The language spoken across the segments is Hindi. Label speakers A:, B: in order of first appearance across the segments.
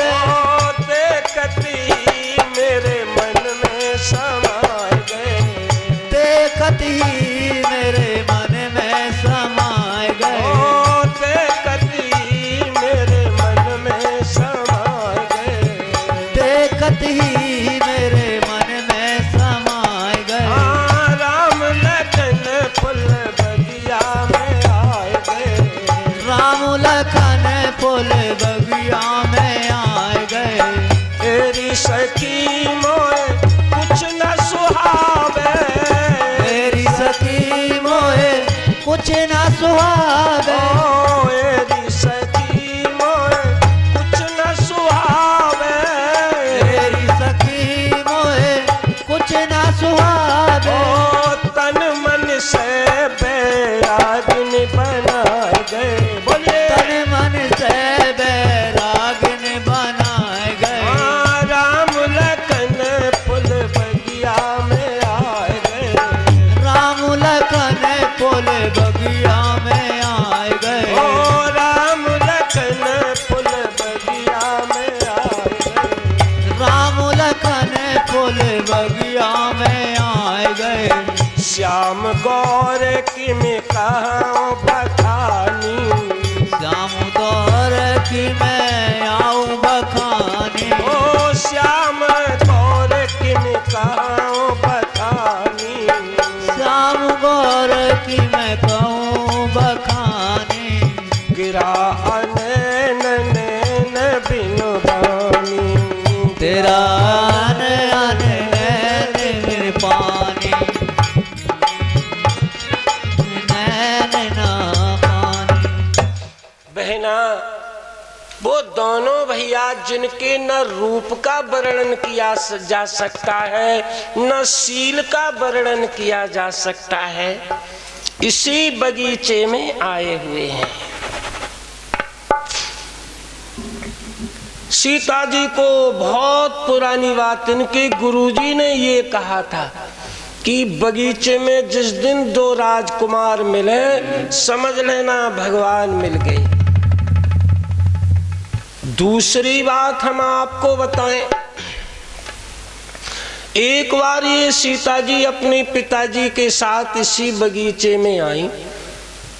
A: देखती मेरे मन में समाए गए,
B: देखती मेरे मन में समाए गए,
A: देखती मेरे मन में समाए गए,
B: देखती मेरे मन में समाए गए।
A: राम लखन फूल बगिया में आए गए,
B: राम लखन फूल बगिया में आए गए।
A: तेरी सखी मोए कुछ न सुहावे,
B: मेरी सखी मोहे कुछ न सुहावे,
A: मेरी सखी मोए कुछ न सुहावे,
B: मेरी सखी मोहे कुछ न सुहावे।
A: तन मन से बैरागिन बनाए गए, बोलिए
B: तन मन से बैरागिन बनाए गए।
A: राम लखन फूल बगिया में आए गए,
B: राम लखन फूल बगिया में आए गए।
A: राम लखन फूल बगिया में आए गए,
B: राम लखन फूल बगिया में आए गए।
A: श्याम गौर की मैं कहाँ बखानी,
B: श्याम गौर की मैं आऊं बखानी,
A: श्याम गौर की मैं कहाँ बखानी,
B: श्याम गौर की मैं कहूँ बखानी।
A: गिरा नैन नैन बिनु बानी,
B: तेरा नैन नैन पानी, नैन ना पानी।
A: बहना वो दोनों भैया जिनके न रूप का वर्णन किया जा सकता है, न शील का वर्णन किया जा सकता है, इसी बगीचे में आए हुए हैं। सीता जी को बहुत पुरानी बात इनके गुरुजी ने ये कहा था कि बगीचे में जिस दिन दो राजकुमार मिले समझ लेना भगवान मिल गए। दूसरी बात हम आपको बताएं, एक बार ये सीता जी अपने पिताजी के साथ इसी बगीचे में आई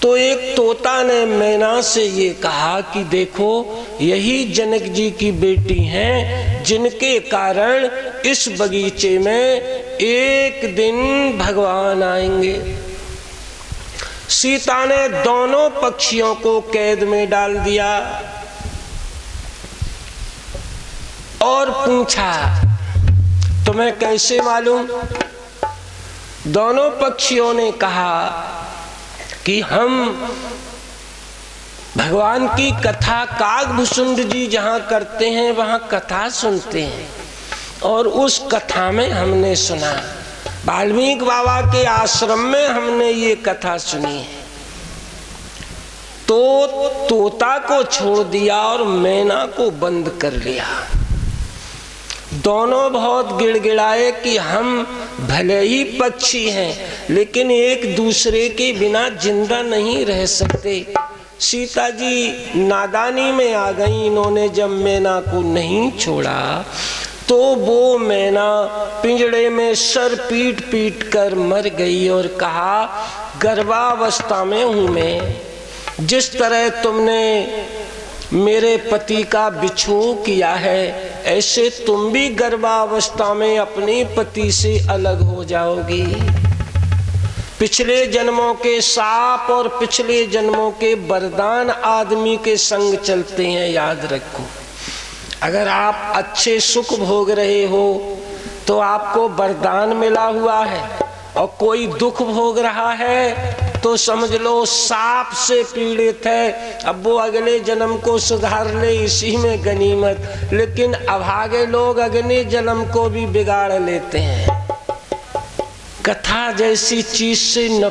A: तो एक तोता ने मैना से ये कहा कि देखो यही जनक जी की बेटी हैं जिनके कारण इस बगीचे में एक दिन भगवान आएंगे। सीता ने दोनों पक्षियों को कैद में डाल दिया और पूछा तुम्हें कैसे मालूम? दोनों पक्षियों ने कहा कि हम भगवान की कथा कागभूषुंड जी जहाँ करते हैं वहाँ कथा सुनते हैं और उस कथा में हमने सुना, वाल्मीकि बाबा के आश्रम में हमने ये कथा सुनी है। तो तोता को छोड़ दिया और मैना को बंद कर लिया। दोनों बहुत गिड़गिड़ाए कि हम भले ही पक्षी हैं लेकिन एक दूसरे के बिना जिंदा नहीं रह सकते। सीता जी नादानी में आ गई। इन्होंने जब मैना को नहीं छोड़ा तो वो मैना पिंजड़े में सर पीट पीट कर मर गई और कहा गर्भावस्था में हूँ मैं। जिस तरह तुमने मेरे पति का विछोह किया है ऐसे तुम भी गर्भावस्था में अपने पति से अलग हो जाओगी। पिछले जन्मों के साप और पिछले जन्मों के वरदान आदमी के संग चलते हैं, याद रखो। अगर आप अच्छे सुख भोग रहे हो तो आपको वरदान मिला हुआ है और कोई दुख भोग रहा है तो समझ लो साप से पीड़ित है, अब वो अगले जन्म को सुधार ले इसी में गनीमत। लेकिन अभागे लोग अगले जन्म को भी बिगाड़ लेते हैं। कथा जैसी चीज से न